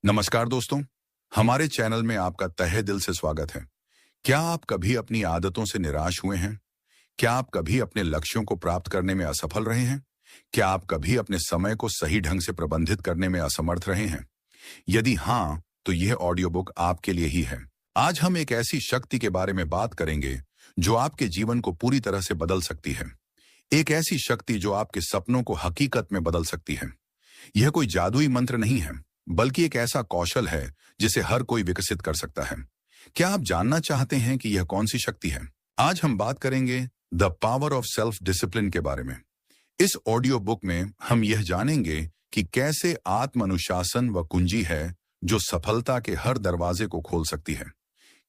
नमस्कार दोस्तों, हमारे चैनल में आपका तहे दिल से स्वागत है। क्या आप कभी अपनी आदतों से निराश हुए हैं? क्या आप कभी अपने लक्ष्यों को प्राप्त करने में असफल रहे हैं? क्या आप कभी अपने समय को सही ढंग से प्रबंधित करने में असमर्थ रहे हैं? यदि हाँ, तो यह ऑडियो बुक आपके लिए ही है। आज हम एक ऐसी शक्ति के बारे में बात करेंगे जो आपके जीवन को पूरी तरह से बदल सकती है। एक ऐसी शक्ति जो आपके सपनों को हकीकत में बदल सकती है। यह कोई जादुई मंत्र नहीं है, बल्कि एक ऐसा कौशल है जिसे हर कोई विकसित कर सकता है। क्या आप जानना चाहते हैं कि यह कौन सी शक्ति है? आज हम बात करेंगे the power of self discipline के बारे में। इस ऑडियो बुक में हम यह जानेंगे कि कैसे आत्म अनुशासन व कुंजी है जो सफलता के हर दरवाजे को खोल सकती है।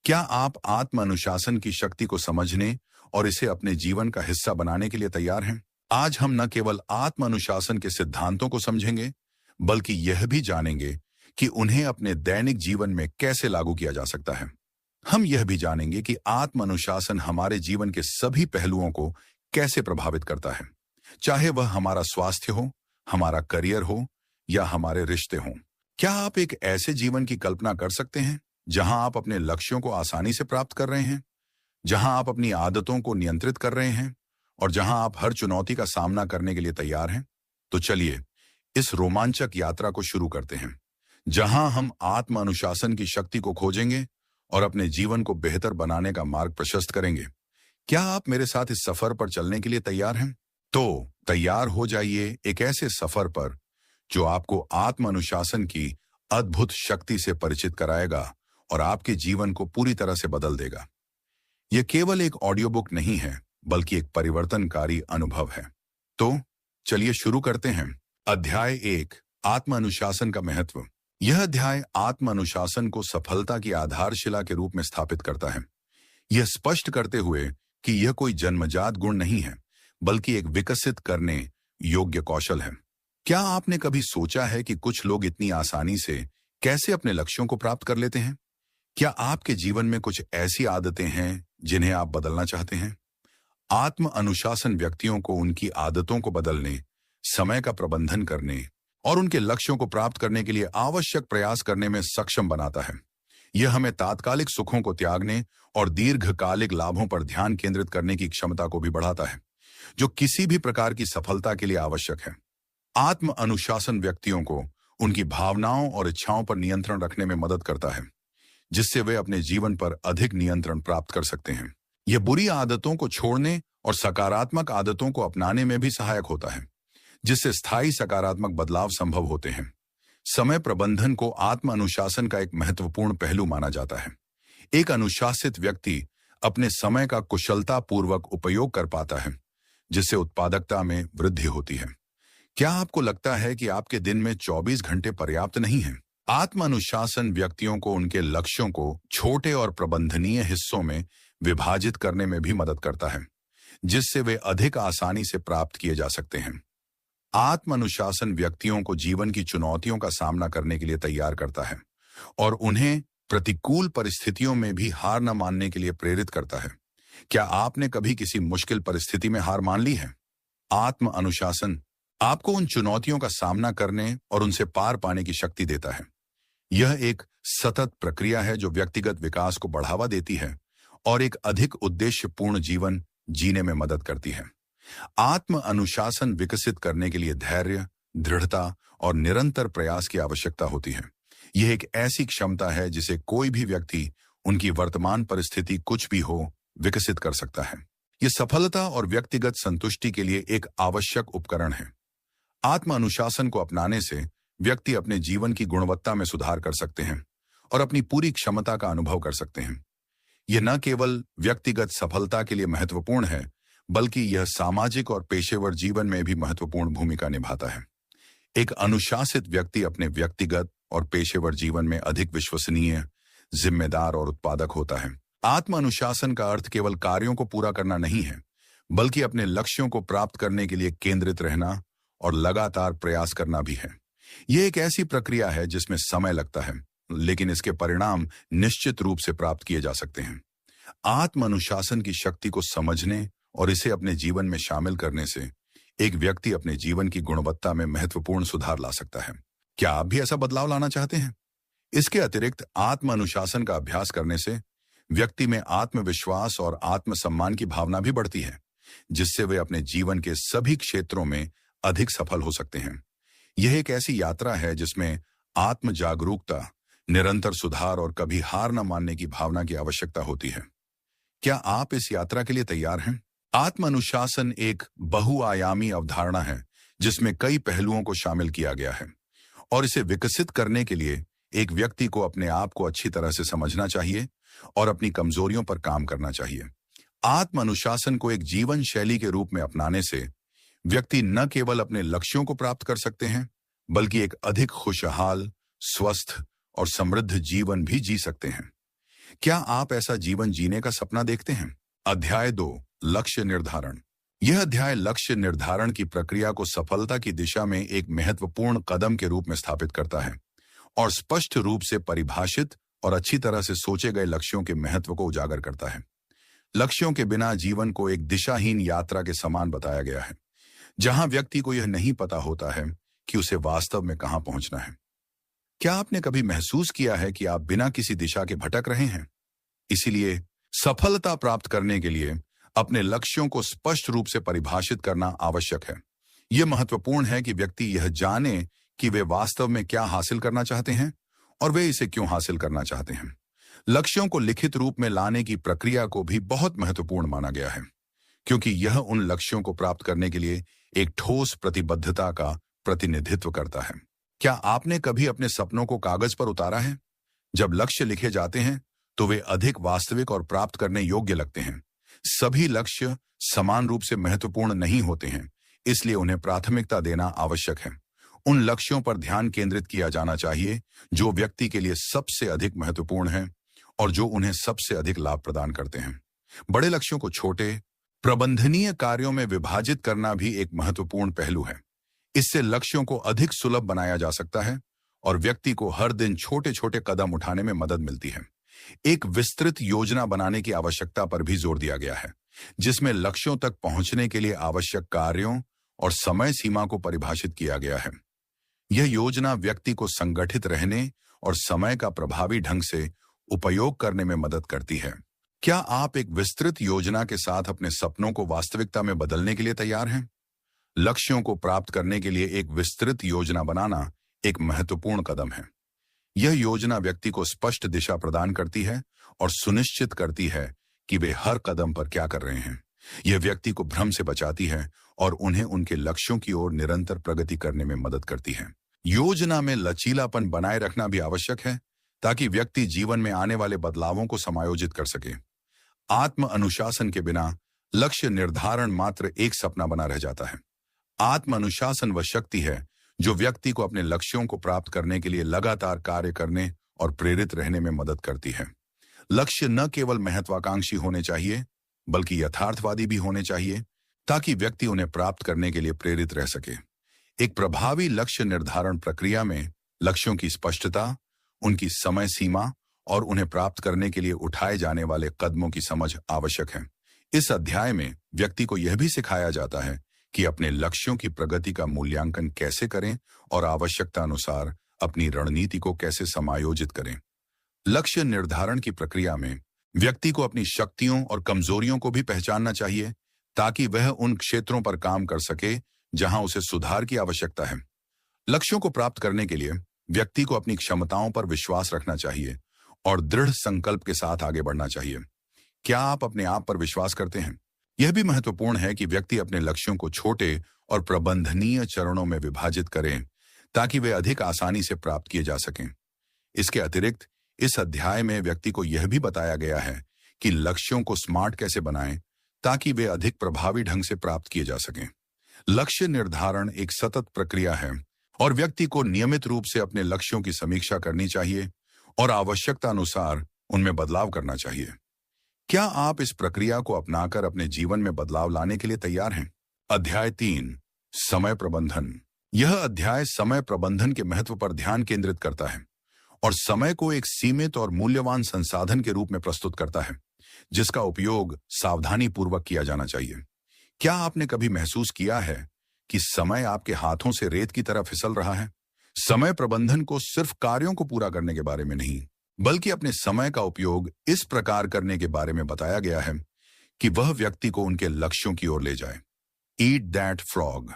क्या आप आत्म अनुशासन की शक्ति को समझने और इसे अपने जीवन का हिस्सा बनाने के लिए तैयार हैं? आज हम न केवल आत्म अनुशासन के सिद्धांतों को समझेंगे, बल्कि यह भी जानेंगे कि उन्हें अपने दैनिक जीवन में कैसे लागू किया जा सकता है। हम यह भी जानेंगे कि आत्म अनुशासन हमारे जीवन के सभी पहलुओं को कैसे प्रभावित करता है, चाहे वह हमारा स्वास्थ्य हो, हमारा करियर हो या हमारे रिश्ते हों। क्या आप एक ऐसे जीवन की कल्पना कर सकते हैं जहां आप अपने लक्ष्यों को आसानी से प्राप्त कर रहे हैं, जहां आप अपनी आदतों को नियंत्रित कर रहे हैं और जहां आप हर चुनौती का सामना करने के लिए तैयार हैं? तो चलिए इस रोमांचक यात्रा को शुरू करते हैं, जहां हम आत्म अनुशासन की शक्ति को खोजेंगे और अपने जीवन को बेहतर बनाने का मार्ग प्रशस्त करेंगे। क्या आप मेरे साथ इस सफर पर चलने के लिए तैयार हैं? तो तैयार हो जाइए एक ऐसे सफर पर जो आपको आत्म अनुशासन की अद्भुत शक्ति से परिचित कराएगा और आपके जीवन को पूरी तरह से बदल देगा। यह केवल एक ऑडियो बुक नहीं है, बल्कि एक परिवर्तनकारी अनुभव है। तो चलिए शुरू करते हैं। अध्याय 1, आत्म अनुशासन का महत्व। यह अध्याय आत्म अनुशासन को सफलता की आधारशिला के रूप में स्थापित करता है, यह स्पष्ट करते हुए कि यह कोई जन्मजात गुण नहीं है, बल्कि एक विकसित करने योग्य कौशल है। क्या आपने कभी सोचा है कि कुछ लोग इतनी आसानी से कैसे अपने लक्ष्यों को प्राप्त कर लेते हैं? क्या आपके जीवन में कुछ ऐसी आदतें हैं जिन्हें आप बदलना चाहते हैं? आत्म अनुशासन व्यक्तियों को उनकी आदतों को बदलने, समय का प्रबंधन करने और उनके लक्ष्यों को प्राप्त करने के लिए आवश्यक प्रयास करने में सक्षम बनाता है। यह हमें तात्कालिक सुखों को त्यागने और दीर्घकालिक लाभों पर ध्यान केंद्रित करने की क्षमता को भी बढ़ाता है, जो किसी भी प्रकार की सफलता के लिए आवश्यक है। आत्म अनुशासन व्यक्तियों को उनकी भावनाओं और इच्छाओं पर नियंत्रण रखने में मदद करता है, जिससे वे अपने जीवन पर अधिक नियंत्रण प्राप्त कर सकते हैं। यह बुरी आदतों को छोड़ने और सकारात्मक आदतों को अपनाने में भी सहायक होता है, जिससे स्थायी सकारात्मक बदलाव संभव होते हैं। समय प्रबंधन को आत्म अनुशासन का एक महत्वपूर्ण पहलू माना जाता है। एक अनुशासित व्यक्ति अपने समय का कुशलतापूर्वक उपयोग कर पाता है, जिससे उत्पादकता में वृद्धि होती है। क्या आपको लगता है कि आपके दिन में 24 घंटे पर्याप्त नहीं हैं? आत्म अनुशासन व्यक्तियों को उनके लक्ष्यों को छोटे और प्रबंधनीय हिस्सों में विभाजित करने में भी मदद करता है, जिससे वे अधिक आसानी से प्राप्त किए जा सकते हैं। आत्म अनुशासन व्यक्तियों को जीवन की चुनौतियों का सामना करने के लिए तैयार करता है और उन्हें प्रतिकूल परिस्थितियों में भी हार न मानने के लिए प्रेरित करता है। क्या आपने कभी किसी मुश्किल परिस्थिति में हार मान ली है? आत्म अनुशासन आपको उन चुनौतियों का सामना करने और उनसे पार पाने की शक्ति देता है। यह एक सतत प्रक्रिया है जो व्यक्तिगत विकास को बढ़ावा देती है और एक अधिक उद्देश्यपूर्ण जीवन जीने में मदद करती है। आत्म अनुशासन विकसित करने के लिए धैर्य, दृढ़ता और निरंतर प्रयास की आवश्यकता होती है। यह एक ऐसी क्षमता है जिसे कोई भी व्यक्ति, उनकी वर्तमान परिस्थिति कुछ भी हो, विकसित कर सकता है। यह सफलता और व्यक्तिगत संतुष्टि के लिए एक आवश्यक उपकरण है। आत्म अनुशासन को अपनाने से व्यक्ति अपने जीवन की गुणवत्ता में सुधार कर सकते हैं और अपनी पूरी क्षमता का अनुभव कर सकते हैं। यह न केवल व्यक्तिगत सफलता के लिए महत्वपूर्ण है, बल्कि यह सामाजिक और पेशेवर जीवन में भी महत्वपूर्ण भूमिका निभाता है। एक अनुशासित व्यक्ति अपने व्यक्तिगत और पेशेवर जीवन में अधिक विश्वसनीय, जिम्मेदार और उत्पादक होता है। आत्म अनुशासन का अर्थ केवल कार्यों को पूरा करना नहीं है, बल्कि अपने लक्ष्यों को प्राप्त करने के लिए केंद्रित रहना और लगातार प्रयास करना भी है। यह एक ऐसी प्रक्रिया है जिसमें समय लगता है, लेकिन इसके परिणाम निश्चित रूप से प्राप्त किए जा सकते हैं। आत्म अनुशासन की शक्ति को समझने और इसे अपने जीवन में शामिल करने से एक व्यक्ति अपने जीवन की गुणवत्ता में महत्वपूर्ण सुधार ला सकता है। क्या आप भी ऐसा बदलाव लाना चाहते हैं? इसके अतिरिक्त आत्म अनुशासन का अभ्यास करने से व्यक्ति में आत्मविश्वास और आत्मसम्मान की भावना भी बढ़ती है, जिससे वे अपने जीवन के सभी क्षेत्रों में अधिक सफल हो सकते हैं। यह एक ऐसी यात्रा है जिसमें आत्म जागरूकता, निरंतर सुधार और कभी हार न मानने की भावना की आवश्यकता होती है। क्या आप इस यात्रा के लिए तैयार हैं? आत्म अनुशासन एक बहुआयामी अवधारणा है जिसमें कई पहलुओं को शामिल किया गया है, और इसे विकसित करने के लिए एक व्यक्ति को अपने आप को अच्छी तरह से समझना चाहिए और अपनी कमजोरियों पर काम करना चाहिए। आत्म अनुशासन को एक जीवन शैली के रूप में अपनाने से व्यक्ति न केवल अपने लक्ष्यों को प्राप्त कर सकते हैं, बल्कि एक अधिक खुशहाल, स्वस्थ और समृद्ध जीवन भी जी सकते हैं। क्या आप ऐसा जीवन जीने का सपना देखते हैं? अध्याय 2, लक्ष्य निर्धारण। यह अध्याय लक्ष्य निर्धारण की प्रक्रिया को सफलता की दिशा में एक महत्वपूर्ण कदम के रूप में स्थापित करता है और स्पष्ट रूप से परिभाषित और अच्छी तरह से सोचे गए लक्ष्यों के महत्व को उजागर करता है। लक्ष्यों के बिना जीवन को एक दिशाहीन यात्रा के समान बताया गया है, जहां व्यक्ति को यह नहीं पता होता है कि उसे वास्तव में कहां पहुंचना है। क्या आपने कभी महसूस किया है कि आप बिना किसी दिशा के भटक रहे हैं? इसीलिए सफलता प्राप्त करने के लिए अपने लक्ष्यों को स्पष्ट रूप से परिभाषित करना आवश्यक है। यह महत्वपूर्ण है कि व्यक्ति यह जाने कि वे वास्तव में क्या हासिल करना चाहते हैं और वे इसे क्यों हासिल करना चाहते हैं। लक्ष्यों को लिखित रूप में लाने की प्रक्रिया को भी बहुत महत्वपूर्ण माना गया है, क्योंकि यह उन लक्ष्यों को प्राप्त करने के लिए एक ठोस प्रतिबद्धता का प्रतिनिधित्व करता है। क्या आपने कभी अपने सपनों को कागज पर उतारा है? जब लक्ष्य लिखे जाते हैं तो वे अधिक वास्तविक और प्राप्त करने योग्य लगते हैं। सभी लक्ष्य समान रूप से महत्वपूर्ण नहीं होते हैं, इसलिए उन्हें प्राथमिकता देना आवश्यक है। उन लक्ष्यों पर ध्यान केंद्रित किया जाना चाहिए जो व्यक्ति के लिए सबसे अधिक महत्वपूर्ण है और जो उन्हें सबसे अधिक लाभ प्रदान करते हैं। बड़े लक्ष्यों को छोटे, प्रबंधनीय कार्यों में विभाजित करना भी एक महत्वपूर्ण पहलू है। इससे लक्ष्यों को अधिक सुलभ बनाया जा सकता है और व्यक्ति को हर दिन छोटे छोटे कदम उठाने में मदद मिलती है। एक विस्तृत योजना बनाने की आवश्यकता पर भी जोर दिया गया है, जिसमें लक्ष्यों तक पहुंचने के लिए आवश्यक कार्यों और समय सीमा को परिभाषित किया गया है। यह योजना व्यक्ति को संगठित रहने और समय का प्रभावी ढंग से उपयोग करने में मदद करती है। क्या आप एक विस्तृत योजना के साथ अपने सपनों को वास्तविकता में बदलने के लिए तैयार हैं? लक्ष्यों को प्राप्त करने के लिए एक विस्तृत योजना बनाना एक महत्वपूर्ण कदम है। यह योजना व्यक्ति को स्पष्ट दिशा प्रदान करती है और सुनिश्चित करती है कि वे हर कदम पर क्या कर रहे हैं। यह व्यक्ति को भ्रम से बचाती है और उन्हें उनके लक्ष्यों की ओर निरंतर प्रगति करने में मदद करती है। योजना में लचीलापन बनाए रखना भी आवश्यक है ताकि व्यक्ति जीवन में आने वाले बदलावों को समायोजित कर सके। आत्म अनुशासन के बिना लक्ष्य निर्धारण मात्र एक सपना बना रह जाता है। आत्म अनुशासन वह शक्ति है जो व्यक्ति को अपने लक्ष्यों को प्राप्त करने के लिए लगातार कार्य करने और प्रेरित रहने में मदद करती है। लक्ष्य न केवल महत्वाकांक्षी होने चाहिए, बल्कि यथार्थवादी भी होने चाहिए, ताकि व्यक्ति उन्हें प्राप्त करने के लिए प्रेरित रह सके। एक प्रभावी लक्ष्य निर्धारण प्रक्रिया में लक्ष्यों की स्पष्टता, उनकी समय सीमा और उन्हें प्राप्त करने के लिए उठाए जाने वाले कदमों की समझ आवश्यक है। इस अध्याय में व्यक्ति को यह भी सिखाया जाता है कि अपने लक्ष्यों की प्रगति का मूल्यांकन कैसे करें और आवश्यकता अनुसार अपनी रणनीति को कैसे समायोजित करें। लक्ष्य निर्धारण की प्रक्रिया में व्यक्ति को अपनी शक्तियों और कमजोरियों को भी पहचानना चाहिए, ताकि वह उन क्षेत्रों पर काम कर सके जहां उसे सुधार की आवश्यकता है। लक्ष्यों को प्राप्त करने के लिए व्यक्ति को अपनी क्षमताओं पर विश्वास रखना चाहिए और दृढ़ संकल्प के साथ आगे बढ़ना चाहिए। क्या आप अपने आप पर विश्वास करते हैं? यह भी महत्वपूर्ण है कि व्यक्ति अपने लक्ष्यों को छोटे और प्रबंधनीय चरणों में विभाजित करें, ताकि वे अधिक आसानी से प्राप्त किए जा सकें। इसके अतिरिक्त इस अध्याय में व्यक्ति को यह भी बताया गया है कि लक्ष्यों को स्मार्ट कैसे बनाएं, ताकि वे अधिक प्रभावी ढंग से प्राप्त किए जा सकें। लक्ष्य निर्धारण एक सतत प्रक्रिया है और व्यक्ति को नियमित रूप से अपने लक्ष्यों की समीक्षा करनी चाहिए और आवश्यकता अनुसार उनमें बदलाव करना चाहिए। क्या आप इस प्रक्रिया को अपनाकर अपने जीवन में बदलाव लाने के लिए तैयार हैं? अध्याय 3, समय प्रबंधन। यह अध्याय समय प्रबंधन के महत्व पर ध्यान केंद्रित करता है और समय को एक सीमित और मूल्यवान संसाधन के रूप में प्रस्तुत करता है, जिसका उपयोग सावधानी पूर्वक किया जाना चाहिए। क्या आपने कभी महसूस किया है कि समय आपके हाथों से रेत की तरह फिसल रहा है? समय प्रबंधन को सिर्फ कार्यों को पूरा करने के बारे में नहीं, बल्कि अपने समय का उपयोग इस प्रकार करने के बारे में बताया गया है कि वह व्यक्ति को उनके लक्ष्यों की ओर ले जाए। ईट दैट फ्रॉग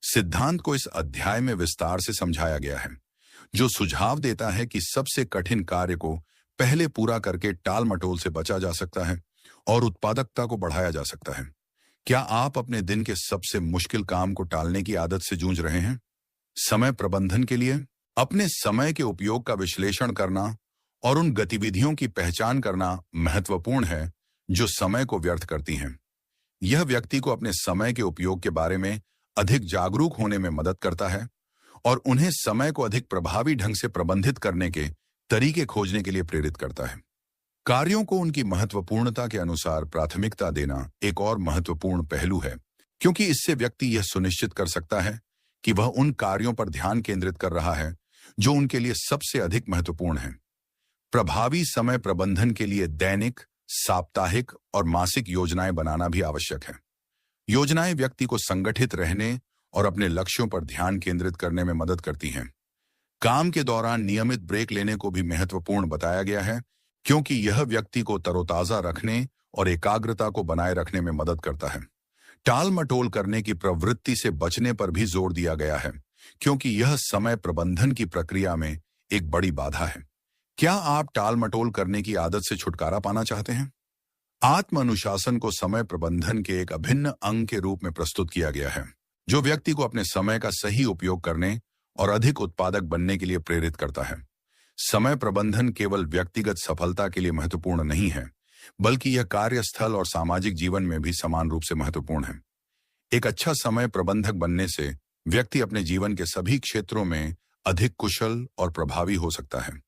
सिद्धांत को इस अध्याय में विस्तार से समझाया गया है, जो सुझाव देता है कि सबसे कठिन कार्य को पहले पूरा करके टाल मटोल से बचा जा सकता है और उत्पादकता को बढ़ाया जा सकता है। क्या आप अपने दिन के सबसे मुश्किल काम को टालने की आदत से जूझ रहे हैं? समय प्रबंधन के लिए अपने समय के उपयोग का विश्लेषण करना और उन गतिविधियों की पहचान करना महत्वपूर्ण है जो समय को व्यर्थ करती हैं। यह व्यक्ति को अपने समय के उपयोग के बारे में अधिक जागरूक होने में मदद करता है और उन्हें समय को अधिक प्रभावी ढंग से प्रबंधित करने के तरीके खोजने के लिए प्रेरित करता है। कार्यों को उनकी महत्वपूर्णता के अनुसार प्राथमिकता देना एक और महत्वपूर्ण पहलू है, क्योंकि इससे व्यक्ति यह सुनिश्चित कर सकता है कि वह उन कार्यों पर ध्यान केंद्रित कर रहा है जो उनके लिए सबसे अधिक महत्वपूर्ण है। प्रभावी समय प्रबंधन के लिए दैनिक, साप्ताहिक और मासिक योजनाएं बनाना भी आवश्यक है। योजनाएं व्यक्ति को संगठित रहने और अपने लक्ष्यों पर ध्यान केंद्रित करने में मदद करती हैं। काम के दौरान नियमित ब्रेक लेने को भी महत्वपूर्ण बताया गया है, क्योंकि यह व्यक्ति को तरोताजा रखने और एकाग्रता को बनाए रखने में मदद करता है। टाल मटोल करने की प्रवृत्ति से बचने पर भी जोर दिया गया है, क्योंकि यह समय प्रबंधन की प्रक्रिया में एक बड़ी बाधा है। क्या आप टाल मटोल करने की आदत से छुटकारा पाना चाहते हैं? आत्म अनुशासन को समय प्रबंधन के एक अभिन्न अंग के रूप में प्रस्तुत किया गया है, जो व्यक्ति को अपने समय का सही उपयोग करने और अधिक उत्पादक बनने के लिए प्रेरित करता है। समय प्रबंधन केवल व्यक्तिगत सफलता के लिए महत्वपूर्ण नहीं है, बल्कि यह कार्यस्थल और सामाजिक जीवन में भी समान रूप से महत्वपूर्ण है। एक अच्छा समय प्रबंधक बनने से व्यक्ति अपने जीवन के सभी क्षेत्रों में अधिक कुशल और प्रभावी हो सकता है।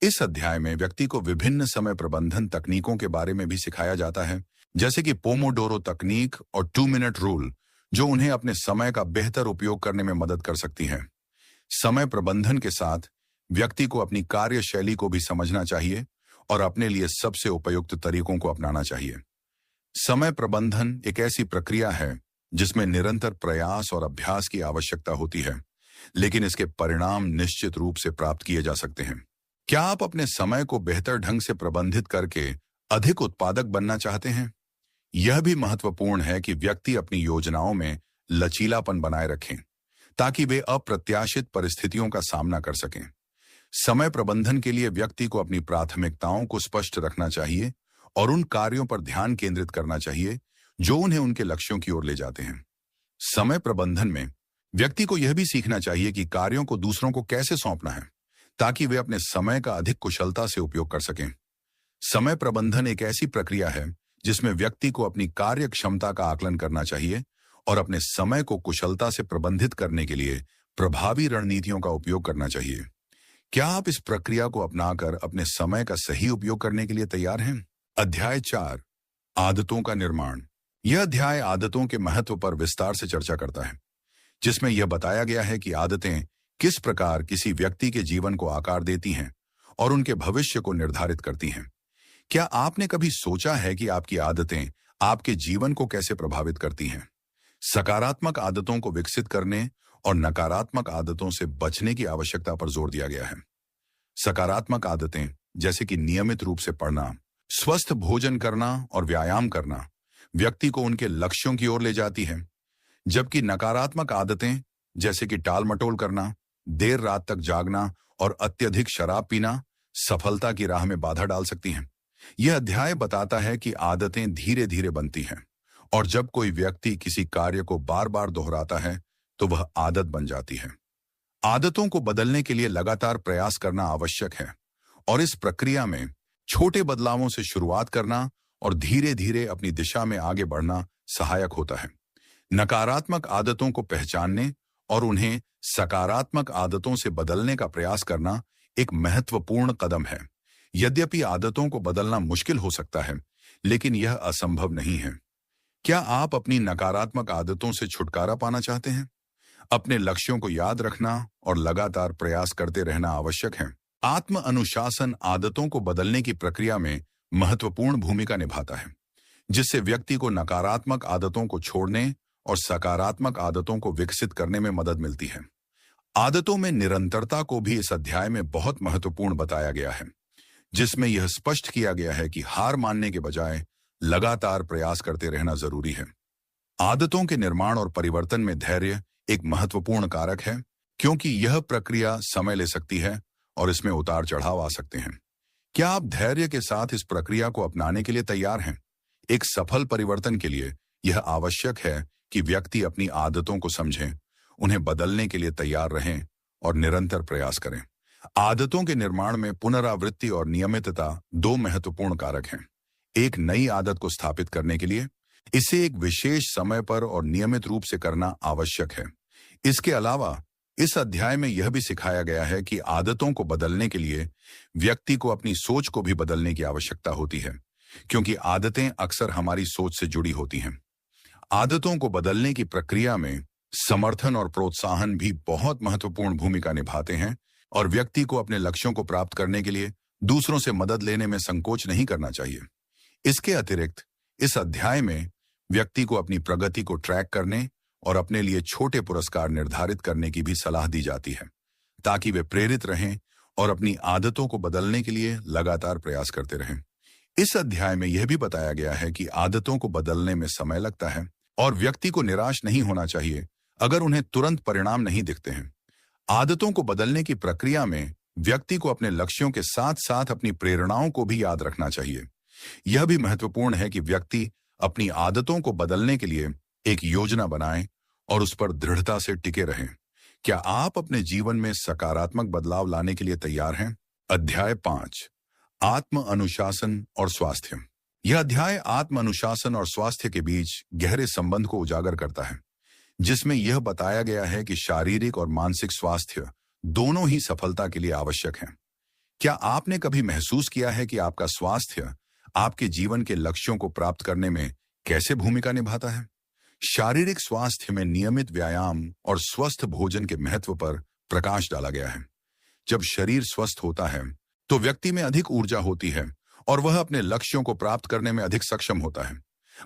इस अध्याय में व्यक्ति को विभिन्न समय प्रबंधन तकनीकों के बारे में भी सिखाया जाता है, जैसे कि पोमोडोरो तकनीक और 2 मिनट रूल, जो उन्हें अपने समय का बेहतर उपयोग करने में मदद कर सकती हैं। समय प्रबंधन के साथ व्यक्ति को अपनी कार्यशैली को भी समझना चाहिए और अपने लिए सबसे उपयुक्त तरीकों को अपनाना चाहिए। समय प्रबंधन एक ऐसी प्रक्रिया है जिसमें निरंतर प्रयास और अभ्यास की आवश्यकता होती है, लेकिन इसके परिणाम निश्चित रूप से प्राप्त किए जा सकते हैं। क्या आप अपने समय को बेहतर ढंग से प्रबंधित करके अधिक उत्पादक बनना चाहते हैं? यह भी महत्वपूर्ण है कि व्यक्ति अपनी योजनाओं में लचीलापन बनाए रखें, ताकि वे अप्रत्याशित परिस्थितियों का सामना कर सकें। समय प्रबंधन के लिए व्यक्ति को अपनी प्राथमिकताओं को स्पष्ट रखना चाहिए और उन कार्यों पर ध्यान केंद्रित करना चाहिए जो उन्हें उनके लक्ष्यों की ओर ले जाते हैं। समय प्रबंधन में व्यक्ति को यह भी सीखना चाहिए कि कार्यों को दूसरों को कैसे सौंपना है, ताकि वे अपने समय का अधिक कुशलता से उपयोग कर सकें। समय प्रबंधन एक ऐसी प्रक्रिया है जिसमें व्यक्ति को अपनी कार्य क्षमता का आकलन करना चाहिए और अपने समय को कुशलता से प्रबंधित करने के लिए प्रभावी रणनीतियों का उपयोग करना चाहिए। क्या आप इस प्रक्रिया को अपनाकर अपने समय का सही उपयोग करने के लिए तैयार हैं? अध्याय 4, आदतों का निर्माण। यह अध्याय आदतों के महत्व पर विस्तार से चर्चा करता है, जिसमें यह बताया गया है कि आदतें किस प्रकार किसी व्यक्ति के जीवन को आकार देती हैं और उनके भविष्य को निर्धारित करती हैं। क्या आपने कभी सोचा है कि आपकी आदतें आपके जीवन को कैसे प्रभावित करती हैं? सकारात्मक आदतों को विकसित करने और नकारात्मक आदतों से बचने की आवश्यकता पर जोर दिया गया है। सकारात्मक आदतें जैसे कि नियमित रूप से पढ़ना, स्वस्थ भोजन करना और व्यायाम करना व्यक्ति को उनके लक्ष्यों की ओर ले जाती है, जबकि नकारात्मक आदतें जैसे कि टाल मटोल करना, देर रात तक जागना और अत्यधिक शराब पीना सफलता की राह में बाधा डाल सकती हैं। यह अध्याय बताता है कि आदतें धीरे धीरे बनती हैं और जब कोई व्यक्ति किसी कार्य को बार बार दोहराता है तो वह आदत बन जाती है। आदतों को बदलने के लिए लगातार प्रयास करना आवश्यक है और इस प्रक्रिया में छोटे बदलावों से शुरुआत करना और धीरे धीरे अपनी दिशा में आगे बढ़ना सहायक होता है। नकारात्मक आदतों को पहचानने और उन्हें सकारात्मक आदतों से बदलने का प्रयास करना एक महत्वपूर्ण कदम है। यद्यपि आदतों को बदलना मुश्किल हो सकता है, लेकिन यह असंभव नहीं है। क्या आप अपनी नकारात्मक आदतों से छुटकारा पाना चाहते हैं? अपने लक्ष्यों को याद रखना और लगातार प्रयास करते रहना आवश्यक है। आत्म अनुशासन आदतों को बदलने की प्रक्रिया में महत्वपूर्ण भूमिका निभाता है, जिससे व्यक्ति को नकारात्मक आदतों को छोड़ने और सकारात्मक आदतों को विकसित करने में मदद मिलती है। आदतों में निरंतरता को भी इस अध्याय में बहुत महत्वपूर्ण बताया गया है, जिसमें यह स्पष्ट किया गया है कि हार मानने के बजाय लगातार प्रयास करते रहना जरूरी है। आदतों के निर्माण और परिवर्तन में धैर्य एक महत्वपूर्ण कारक है, क्योंकि यह प्रक्रिया समय ले सकती है और इसमें उतार चढ़ाव आ सकते हैं। क्या आप धैर्य के साथ इस प्रक्रिया को अपनाने के लिए तैयार हैं? एक सफल परिवर्तन के लिए यह आवश्यक है कि व्यक्ति अपनी आदतों को समझें, उन्हें बदलने के लिए तैयार रहें और निरंतर प्रयास करें। आदतों के निर्माण में पुनरावृत्ति और नियमितता दो महत्वपूर्ण कारक हैं। एक नई आदत को स्थापित करने के लिए इसे एक विशेष समय पर और नियमित रूप से करना आवश्यक है। इसके अलावा इस अध्याय में यह भी सिखाया गया है कि आदतों को बदलने के लिए व्यक्ति को अपनी सोच को भी बदलने की आवश्यकता होती है, क्योंकि आदतें अक्सर हमारी सोच से जुड़ी होती हैं। आदतों को बदलने की प्रक्रिया में समर्थन और प्रोत्साहन भी बहुत महत्वपूर्ण भूमिका निभाते हैं और व्यक्ति को अपने लक्ष्यों को प्राप्त करने के लिए दूसरों से मदद लेने में संकोच नहीं करना चाहिए। इसके अतिरिक्त इस अध्याय में व्यक्ति को अपनी प्रगति को ट्रैक करने और अपने लिए छोटे पुरस्कार निर्धारित करने की भी सलाह दी जाती है, ताकि वे प्रेरित रहें और अपनी आदतों को बदलने के लिए लगातार प्रयास करते रहें। इस अध्याय में यह भी बताया गया है कि आदतों को बदलने में समय लगता है और व्यक्ति को निराश नहीं होना चाहिए अगर उन्हें तुरंत परिणाम नहीं दिखते हैं। आदतों को बदलने की प्रक्रिया में व्यक्ति को अपने लक्ष्यों के साथ साथ अपनी प्रेरणाओं को भी याद रखना चाहिए। यह भी महत्वपूर्ण है कि व्यक्ति अपनी आदतों को बदलने के लिए एक योजना बनाएं और उस पर दृढ़ता से टिके रहें। क्या आप अपने जीवन में सकारात्मक बदलाव लाने के लिए तैयार हैं? अध्याय 5, आत्म अनुशासन और स्वास्थ्य। यह अध्याय आत्म अनुशासन और स्वास्थ्य के बीच गहरे संबंध को उजागर करता है, जिसमें यह बताया गया है कि शारीरिक और मानसिक स्वास्थ्य दोनों ही सफलता के लिए आवश्यक हैं। क्या आपने कभी महसूस किया है कि आपका स्वास्थ्य आपके जीवन के लक्ष्यों को प्राप्त करने में कैसे भूमिका निभाता है? शारीरिक स्वास्थ्य में नियमित व्यायाम और स्वस्थ भोजन के महत्व पर प्रकाश डाला गया है। जब शरीर स्वस्थ होता है तो व्यक्ति में अधिक ऊर्जा होती है और वह अपने लक्ष्यों को प्राप्त करने में अधिक सक्षम होता है।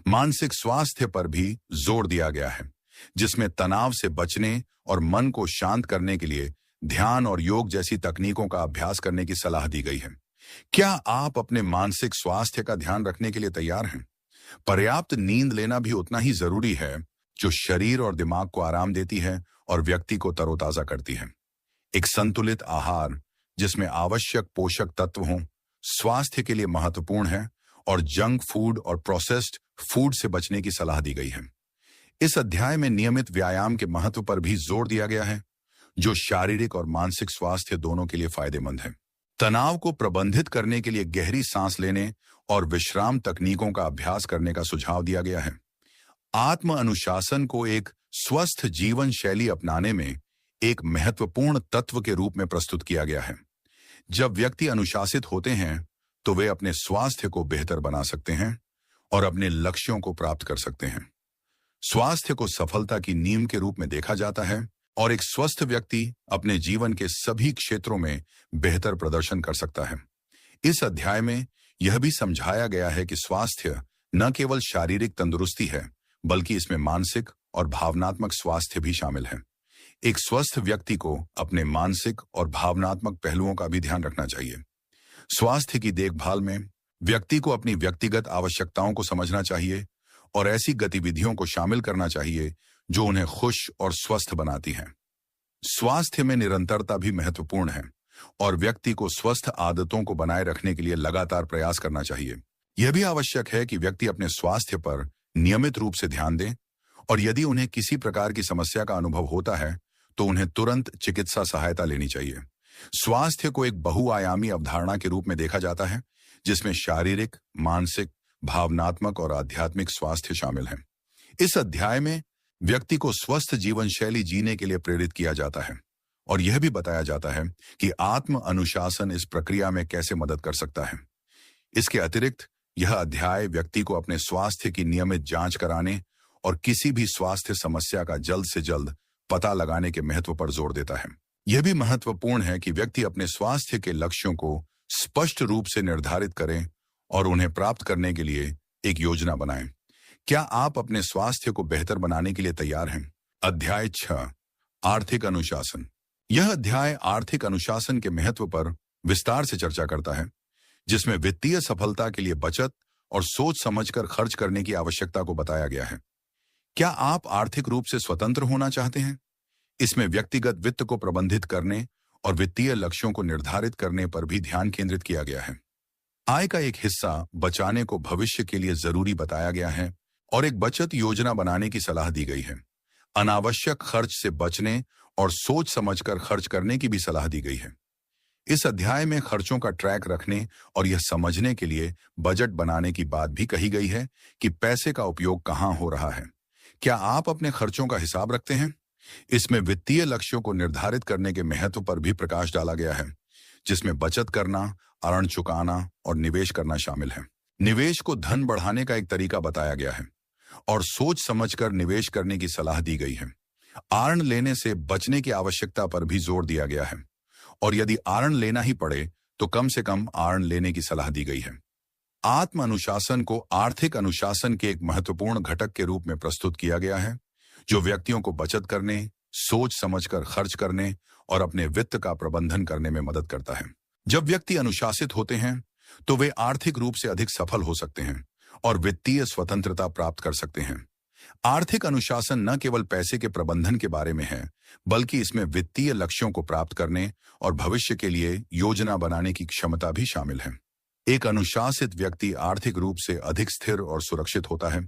मानसिक स्वास्थ्य पर भी जोर दिया गया है, जिसमें तनाव से बचने और मन को शांत करने के लिए ध्यान और योग जैसी तकनीकों का अभ्यास करने की सलाह दी गई है। क्या आप अपने मानसिक स्वास्थ्य का ध्यान रखने के लिए तैयार हैं? पर्याप्त नींद लेना भी उतना ही जरूरी है, जो शरीर और दिमाग को आराम देती है और व्यक्ति को तरोताजा करती है। एक संतुलित आहार जिसमें आवश्यक पोषक तत्व हों स्वास्थ्य के लिए महत्वपूर्ण है और जंक फूड और प्रोसेस्ड फूड से बचने की सलाह दी गई है। इस अध्याय में नियमित व्यायाम के महत्व पर भी जोर दिया गया है, जो शारीरिक और मानसिक स्वास्थ्य दोनों के लिए फायदेमंद है। तनाव को प्रबंधित करने के लिए गहरी सांस लेने और विश्राम तकनीकों का अभ्यास करने का सुझाव दिया गया है। आत्म अनुशासन को एक स्वस्थ जीवन शैली अपनाने में एक महत्वपूर्ण तत्व के रूप में प्रस्तुत किया गया है। जब व्यक्ति अनुशासित होते हैं तो वे अपने स्वास्थ्य को बेहतर बना सकते हैं और अपने लक्ष्यों को प्राप्त कर सकते हैं। स्वास्थ्य को सफलता की नींव के रूप में देखा जाता है और एक स्वस्थ व्यक्ति अपने जीवन के सभी क्षेत्रों में बेहतर प्रदर्शन कर सकता है। इस अध्याय में यह भी समझाया गया है कि स्वास्थ्य न केवल शारीरिक तंदुरुस्ती है, बल्कि इसमें मानसिक और भावनात्मक स्वास्थ्य भी शामिल है। एक स्वस्थ व्यक्ति को अपने मानसिक और भावनात्मक पहलुओं का भी ध्यान रखना चाहिए। स्वास्थ्य की देखभाल में व्यक्ति को अपनी व्यक्तिगत आवश्यकताओं को समझना चाहिए और ऐसी गतिविधियों को शामिल करना चाहिए जो उन्हें खुश और स्वस्थ बनाती हैं। स्वास्थ्य में निरंतरता भी महत्वपूर्ण है और व्यक्ति को स्वस्थ आदतों को बनाए रखने के लिए लगातार प्रयास करना चाहिए। यह भी आवश्यक है कि व्यक्ति अपने स्वास्थ्य पर नियमित रूप से ध्यान दें और यदि उन्हें किसी प्रकार की समस्या का अनुभव होता है तो उन्हें तुरंत चिकित्सा सहायता लेनी चाहिए। स्वास्थ्य को एक बहुआयामी अवधारणा के रूप में देखा जाता है, जिसमें शारीरिक, मानसिक, भावनात्मक और आध्यात्मिक स्वास्थ्य शामिल है। इस अध्याय में व्यक्ति को स्वस्थ जीवन शैली जीने के लिए प्रेरित किया जाता है और यह भी बताया जाता है कि आत्म अनुशासन इस प्रक्रिया में कैसे मदद कर सकता है। इसके अतिरिक्त यह अध्याय व्यक्ति को अपने स्वास्थ्य की नियमित जांच कराने और किसी भी स्वास्थ्य समस्या का जल्द से जल्द पता लगाने के महत्व पर जोर देता है। यह भी महत्वपूर्ण है कि व्यक्ति अपने स्वास्थ्य के लक्ष्यों को स्पष्ट रूप से निर्धारित करें और उन्हें प्राप्त करने के लिए एक योजना बनाएं। क्या आप अपने स्वास्थ्य को बेहतर बनाने के लिए तैयार हैं? अध्याय 6, आर्थिक अनुशासन। यह अध्याय आर्थिक अनुशासन के महत्व पर विस्तार से चर्चा करता है, जिसमें वित्तीय सफलता के लिए बचत और सोच समझकर खर्च करने की आवश्यकता को बताया गया है। क्या आप आर्थिक रूप से स्वतंत्र होना चाहते हैं? इसमें व्यक्तिगत वित्त को प्रबंधित करने और वित्तीय लक्ष्यों को निर्धारित करने पर भी ध्यान केंद्रित किया गया है। आय का एक हिस्सा बचाने को भविष्य के लिए जरूरी बताया गया है और एक बचत योजना बनाने की सलाह दी गई है। अनावश्यक खर्च से बचने और सोच समझकर खर्च करने की भी सलाह दी गई है। इस अध्याय में खर्चों का ट्रैक रखने और यह समझने के लिए बजट बनाने की बात भी कही गई है कि पैसे का उपयोग कहां हो रहा है। क्या आप अपने खर्चों का हिसाब रखते हैं? इसमें वित्तीय लक्ष्यों को निर्धारित करने के महत्व पर भी प्रकाश डाला गया है, जिसमें बचत करना, ऋण चुकाना और निवेश करना शामिल है। निवेश को धन बढ़ाने का एक तरीका बताया गया है और सोच समझकर निवेश करने की सलाह दी गई है। ऋण लेने से बचने की आवश्यकता पर भी जोर दिया गया है और यदि ऋण लेना ही पड़े तो कम से कम ऋण लेने की सलाह दी गई है। आत्म अनुशासन को आर्थिक अनुशासन के एक महत्वपूर्ण घटक के रूप में प्रस्तुत किया गया है, जो व्यक्तियों को बचत करने, सोच समझकर खर्च करने और अपने वित्त का प्रबंधन करने में मदद करता है। जब व्यक्ति अनुशासित होते हैं तो वे आर्थिक रूप से अधिक सफल हो सकते हैं और वित्तीय स्वतंत्रता प्राप्त कर सकते हैं। आर्थिक अनुशासन न केवल पैसे के प्रबंधन के बारे में है, बल्कि इसमें वित्तीय लक्ष्यों को प्राप्त करने और भविष्य के लिए योजना बनाने की क्षमता भी शामिल है। एक अनुशासित व्यक्ति आर्थिक रूप से अधिक स्थिर और सुरक्षित होता है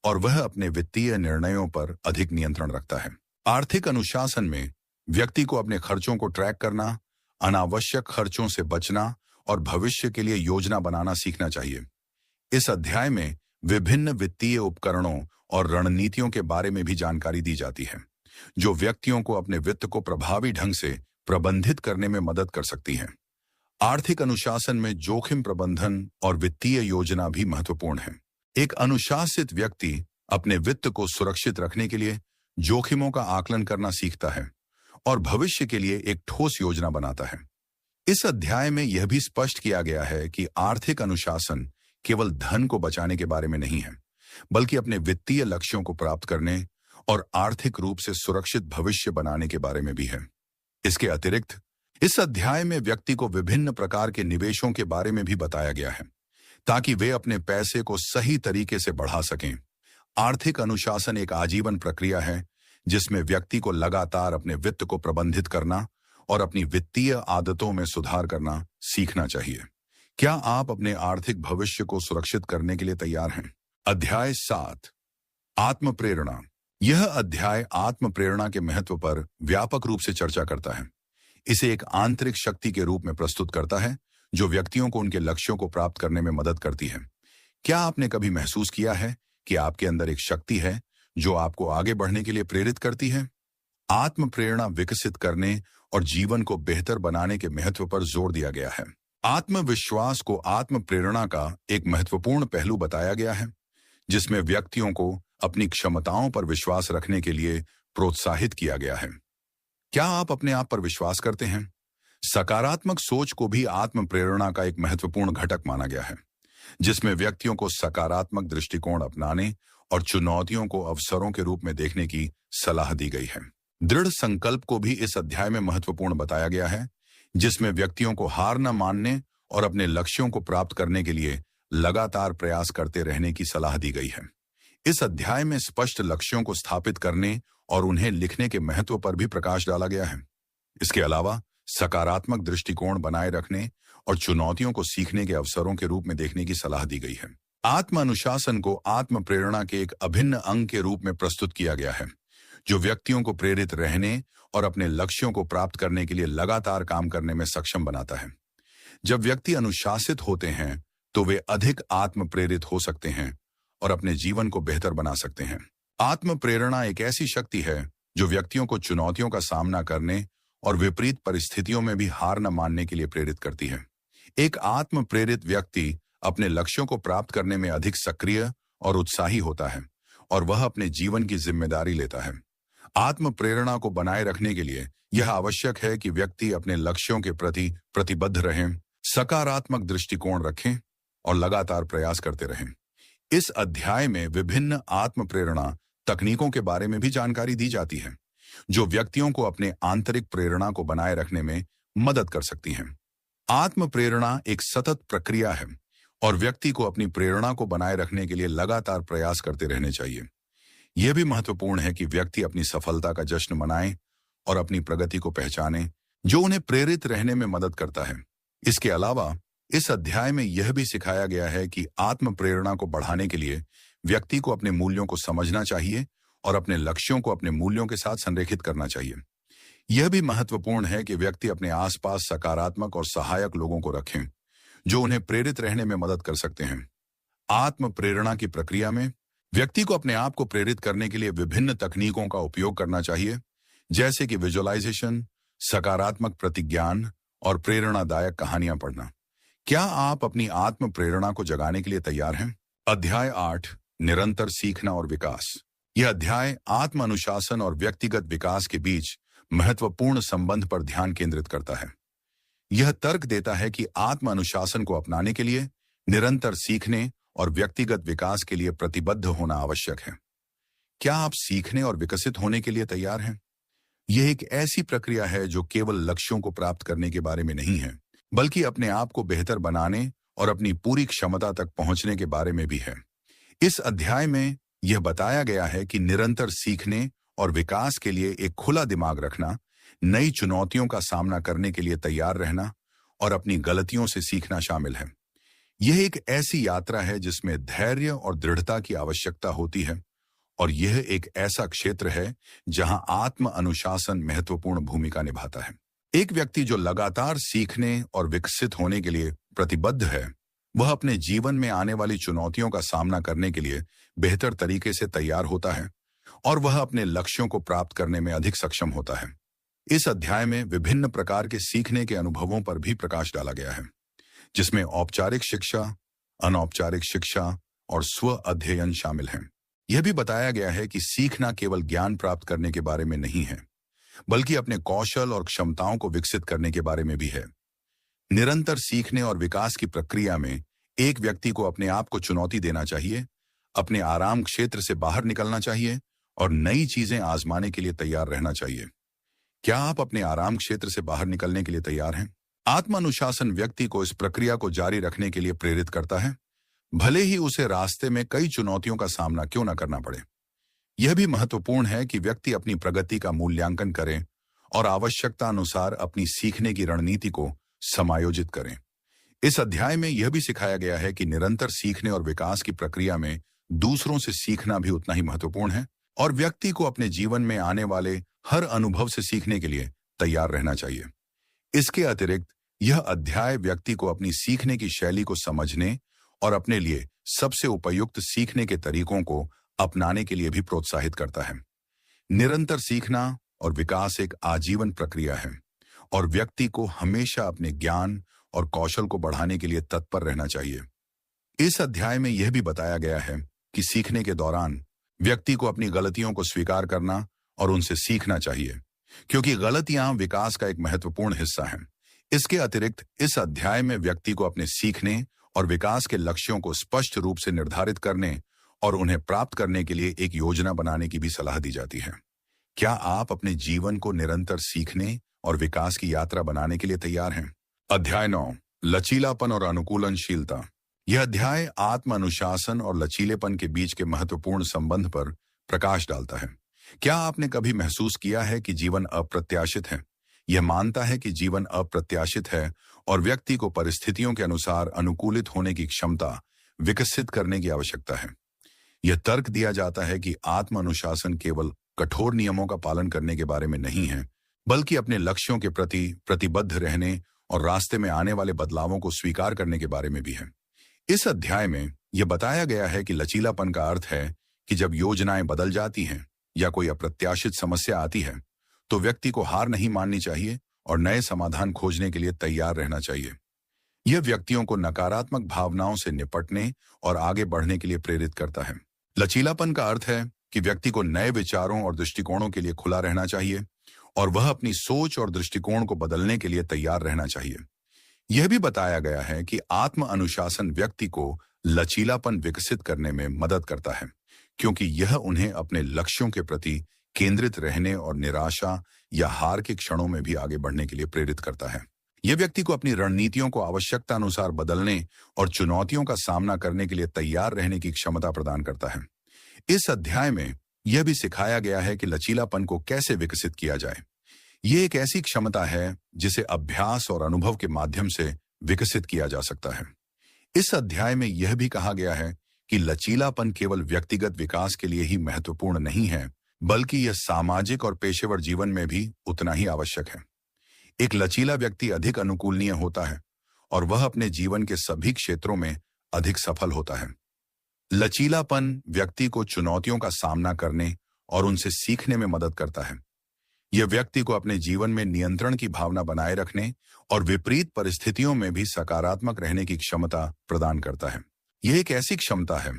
और वह अपने वित्तीय निर्णयों पर अधिक नियंत्रण रखता है। आर्थिक अनुशासन में व्यक्ति को अपने खर्चों को ट्रैक करना, अनावश्यक खर्चों से बचना और भविष्य के लिए योजना बनाना सीखना चाहिए। इस अध्याय में विभिन्न वित्तीय उपकरणों और रणनीतियों के बारे में भी जानकारी दी जाती है, जो व्यक्तियों को अपने वित्त को प्रभावी ढंग से प्रबंधित करने में मदद कर सकती हैं। आर्थिक अनुशासन में जोखिम प्रबंधन और वित्तीय योजना भी महत्वपूर्ण है। एक अनुशासित व्यक्ति अपने वित्त को सुरक्षित रखने के लिए जोखिमों का आकलन करना सीखता है और भविष्य के लिए एक ठोस योजना बनाता है। इस अध्याय में यह भी स्पष्ट किया गया है कि आर्थिक अनुशासन केवल धन को बचाने के बारे में नहीं है, बल्कि अपने वित्तीय लक्ष्यों को प्राप्त करने और आर्थिक रूप से सुरक्षित भविष्य बनाने के बारे में भी है। इसके अतिरिक्त इस अध्याय में व्यक्ति को विभिन्न प्रकार के निवेशों के बारे में भी बताया गया है, ताकि वे अपने पैसे को सही तरीके से बढ़ा सकें। आर्थिक अनुशासन एक आजीवन प्रक्रिया है, जिसमें व्यक्ति को लगातार अपने वित्त को प्रबंधित करना और अपनी वित्तीय आदतों में सुधार करना सीखना चाहिए। क्या आप अपने आर्थिक भविष्य को सुरक्षित करने के लिए तैयार हैं? अध्याय 7, आत्म प्रेरणा। यह अध्याय आत्म प्रेरणा के महत्व पर व्यापक रूप से चर्चा करता है। इसे एक आंतरिक शक्ति के रूप में प्रस्तुत करता है, जो व्यक्तियों को उनके लक्ष्यों को प्राप्त करने में मदद करती है। क्या आपने कभी महसूस किया है कि आपके अंदर एक शक्ति है जो आपको आगे बढ़ने के लिए प्रेरित करती है? आत्म प्रेरणा विकसित करने और जीवन को बेहतर बनाने के महत्व पर जोर दिया गया है। आत्मविश्वास को आत्म प्रेरणा का एक महत्वपूर्ण पहलू बताया गया है, जिसमें व्यक्तियों को अपनी क्षमताओं पर विश्वास रखने के लिए प्रोत्साहित किया गया है। क्या आप अपने आप पर विश्वास करते हैं? सकारात्मक सोच को भी आत्म प्रेरणा का एक महत्वपूर्ण घटक माना गया है, जिसमें व्यक्तियों को सकारात्मक दृष्टिकोण अपनाने और चुनौतियों को अवसरों के रूप में देखने की सलाह दी गई है। दृढ़ संकल्प को भी इस अध्याय में महत्वपूर्ण बताया गया है, जिसमें व्यक्तियों को हार न मानने और अपने लक्ष्यों को प्राप्त करने के लिए लगातार प्रयास करते रहने की सलाह दी गई है। इस अध्याय में स्पष्ट लक्ष्यों को स्थापित करने और उन्हें लिखने के महत्व पर भी प्रकाश डाला गया है। इसके अलावा सकारात्मक दृष्टिकोण बनाए रखने और चुनौतियों को सीखने के अवसरों के रूप में देखने की सलाह दी गई है। आत्म अनुशासन को आत्म प्रेरणा के एक अभिन्न अंग के रूप में प्रस्तुत किया गया है, जो व्यक्तियों को प्रेरित रहने और अपने लक्ष्यों को प्राप्त करने के लिए लगातार काम करने में सक्षम बनाता है। जब व्यक्ति अनुशासित होते हैं तो वे अधिक आत्म प्रेरित हो सकते हैं और अपने जीवन को बेहतर बना सकते हैं। आत्म प्रेरणा एक ऐसी शक्ति है जो व्यक्तियों को चुनौतियों का सामना करने और विपरीत परिस्थितियों में भी हार न मानने के लिए प्रेरित करती है। एक आत्म प्रेरित व्यक्ति अपने लक्ष्यों को प्राप्त करने में अधिक सक्रिय और उत्साही होता है और वह अपने जीवन की जिम्मेदारी लेता है। आत्म प्रेरणा को बनाए रखने के लिए यह आवश्यक है कि व्यक्ति अपने लक्ष्यों के प्रति प्रतिबद्ध रहें, सकारात्मक दृष्टिकोण रखें और लगातार प्रयास करते रहें। इस अध्याय में विभिन्न आत्म प्रेरणा तकनीकों के बारे में भी जानकारी दी जाती है, जो व्यक्तियों को अपने आंतरिक प्रेरणा को बनाए रखने में मदद कर सकती हैं। आत्म प्रेरणा एक सतत प्रक्रिया है और व्यक्ति को अपनी प्रेरणा को बनाए रखने के लिए लगातार प्रयास करते रहने चाहिए। यह भी महत्वपूर्ण है कि व्यक्ति अपनी सफलता का जश्न मनाए और अपनी प्रगति को पहचाने, जो उन्हें प्रेरित रहने में मदद करता है। इसके अलावा इस अध्याय में यह भी सिखाया गया है कि आत्म प्रेरणा को बढ़ाने के लिए व्यक्ति को अपने मूल्यों को समझना चाहिए और अपने लक्ष्यों को अपने मूल्यों के साथ संरेखित करना चाहिए। यह भी महत्वपूर्ण है कि व्यक्ति अपने आसपास सकारात्मक और सहायक लोगों को रखें, जो उन्हें प्रेरित रहने में मदद कर सकते हैं। आत्म प्रेरणा की प्रक्रिया में व्यक्ति को अपने आप को प्रेरित करने के लिए विभिन्न तकनीकों का उपयोग करना चाहिए, जैसे कि विजुअलाइजेशन, सकारात्मक प्रतिज्ञान और प्रेरणादायक कहानियां पढ़ना। क्या आप अपनी आत्म प्रेरणा को जगाने के लिए तैयार हैं? अध्याय 8, निरंतर सीखना और विकास। यह अध्याय आत्म अनुशासन और व्यक्तिगत विकास के बीच महत्वपूर्ण संबंध पर ध्यान केंद्रित करता है। यह तर्क देता है कि आत्म अनुशासन को अपनाने के लिए निरंतर सीखने और व्यक्तिगत विकास के लिए प्रतिबद्ध होना आवश्यक है। क्या आप सीखने और विकसित होने के लिए तैयार हैं? यह एक ऐसी प्रक्रिया है जो केवल लक्ष्यों को प्राप्त करने के बारे में नहीं है, बल्कि अपने आप को बेहतर बनाने और अपनी पूरी क्षमता तक पहुंचने के बारे में भी है। इस अध्याय में यह बताया गया है कि निरंतर सीखने और विकास के लिए एक खुला दिमाग रखना, नई चुनौतियों का सामना करने के लिए तैयार रहना और अपनी गलतियों से सीखना शामिल है। यह एक ऐसी यात्रा है जिसमें धैर्य और दृढ़ता की आवश्यकता होती है और यह एक ऐसा क्षेत्र है जहां आत्म अनुशासन महत्वपूर्ण भूमिका निभाता है। एक व्यक्ति जो लगातार सीखने और विकसित होने के लिए प्रतिबद्ध है, वह अपने जीवन में आने वाली चुनौतियों का सामना करने के लिए बेहतर तरीके से तैयार होता है और वह अपने लक्ष्यों को प्राप्त करने में अधिक सक्षम होता है। इस अध्याय में विभिन्न प्रकार के सीखने के अनुभवों पर भी प्रकाश डाला गया है, जिसमें औपचारिक शिक्षा, अनौपचारिक शिक्षा और स्व अध्ययन शामिल हैं। यह भी बताया गया है कि सीखना केवल ज्ञान प्राप्त करने के बारे में नहीं है, बल्कि अपने कौशल और क्षमताओं को विकसित करने के बारे में भी है। निरंतर सीखने और विकास की प्रक्रिया में एक व्यक्ति को अपने आप को चुनौती देना चाहिए, अपने आराम क्षेत्र से बाहर निकलना चाहिए और नई चीजें आजमाने के लिए तैयार रहना चाहिए। क्या आप अपने आराम क्षेत्र से बाहर निकलने के लिए तैयार हैं? आत्म अनुशासन व्यक्ति को इस प्रक्रिया को जारी रखने के लिए प्रेरित करता है, भले ही उसे रास्ते में कई चुनौतियों का सामना क्यों न करना पड़े। यह भी महत्वपूर्ण है कि व्यक्ति अपनी प्रगति का मूल्यांकन करें और आवश्यकता अनुसार अपनी सीखने की रणनीति को समायोजित करें। इस अध्याय में यह भी सिखाया गया है कि निरंतर सीखने और विकास की प्रक्रिया में दूसरों से सीखना भी उतना ही महत्वपूर्ण है और व्यक्ति को अपने जीवन में आने वाले हर अनुभव से सीखने के लिए तैयार रहना चाहिए। इसके अतिरिक्त यह अध्याय व्यक्ति को अपनी सीखने की शैली को समझने और अपने लिए सबसे उपयुक्त सीखने के तरीकों को अपनाने के लिए भी प्रोत्साहित करता है। निरंतर सीखना और विकास एक आजीवन प्रक्रिया है और व्यक्ति को हमेशा अपने ज्ञान और कौशल को बढ़ाने के लिए तत्पर रहना चाहिए। इस अध्याय में यह भी बताया गया है कि सीखने के दौरान व्यक्ति को अपनी गलतियों को स्वीकार करना और उनसे सीखना चाहिए, क्योंकि गलतियां विकास का एक महत्वपूर्ण हिस्सा हैं। इसके अतिरिक्त इस अध्याय में व्यक्ति को अपने सीखने और विकास के लक्ष्यों को स्पष्ट रूप से निर्धारित करने और उन्हें प्राप्त करने के लिए एक योजना बनाने की भी सलाह दी जाती है। क्या आप अपने जीवन को निरंतर सीखने और विकास की यात्रा बनाने के लिए तैयार हैं? अध्याय 9, लचीलापन और अनुकूलनशीलता। यह अध्याय आत्म अनुशासन और लचीलेपन के बीच के महत्वपूर्ण संबंध पर प्रकाश डालता है। क्या आपने कभी महसूस किया है कि जीवन अप्रत्याशित है? यह मानता है कि जीवन अप्रत्याशित है और व्यक्ति को परिस्थितियों के अनुसार अनुकूलित होने की क्षमता विकसित करने की आवश्यकता है। यह तर्क दिया जाता है कि आत्म अनुशासन केवल कठोर नियमों का पालन करने के बारे में नहीं है, बल्कि अपने लक्ष्यों के प्रति प्रतिबद्ध रहने और रास्ते में आने वाले बदलावों को स्वीकार करने के बारे में भी है। इस अध्याय में यह बताया गया है कि लचीलापन का अर्थ है कि जब योजनाएं बदल जाती हैं या कोई अप्रत्याशित समस्या आती है, तो व्यक्ति को हार नहीं माननी चाहिए और नए समाधान खोजने के लिए तैयार रहना चाहिए। यह व्यक्तियों को नकारात्मक भावनाओं से निपटने और आगे बढ़ने के लिए प्रेरित करता है। लचीलापन का अर्थ है कि व्यक्ति को नए विचारों और दृष्टिकोणों के लिए खुला रहना चाहिए और वह अपनी सोच और दृष्टिकोण को बदलने के लिए तैयार रहना चाहिए। यह भी बताया गया है कि आत्म अनुशासन व्यक्ति को लचीलापन विकसित करने में मदद करता है, क्योंकि यह उन्हें अपने लक्ष्यों के प्रति केंद्रित रहने और निराशा या हार के क्षणों में भी आगे बढ़ने के लिए प्रेरित करता है। यह व्यक्ति को अपनी रणनीतियों को आवश्यकता अनुसार बदलने और चुनौतियों का सामना करने के लिए तैयार रहने की क्षमता प्रदान करता है। इस अध्याय में यह भी सिखाया गया है कि लचीलापन को कैसे विकसित किया जाए। यह एक ऐसी क्षमता है जिसे अभ्यास और अनुभव के माध्यम से विकसित किया जा सकता है। इस अध्याय में यह भी कहा गया है कि लचीलापन केवल व्यक्तिगत विकास के लिए ही महत्वपूर्ण नहीं है, बल्कि यह सामाजिक और पेशेवर जीवन में भी उतना ही आवश्यक है। एक लचीला व्यक्ति अधिक अनुकूलनीय होता है और वह अपने जीवन के सभी क्षेत्रों में अधिक सफल होता है। लचीलापन व्यक्ति को चुनौतियों का सामना करने और उनसे सीखने में मदद करता है। यह व्यक्ति को अपने जीवन में नियंत्रण की भावना बनाए रखने और विपरीत परिस्थितियों में भी सकारात्मक रहने की क्षमता प्रदान करता है। यह एक ऐसी क्षमता है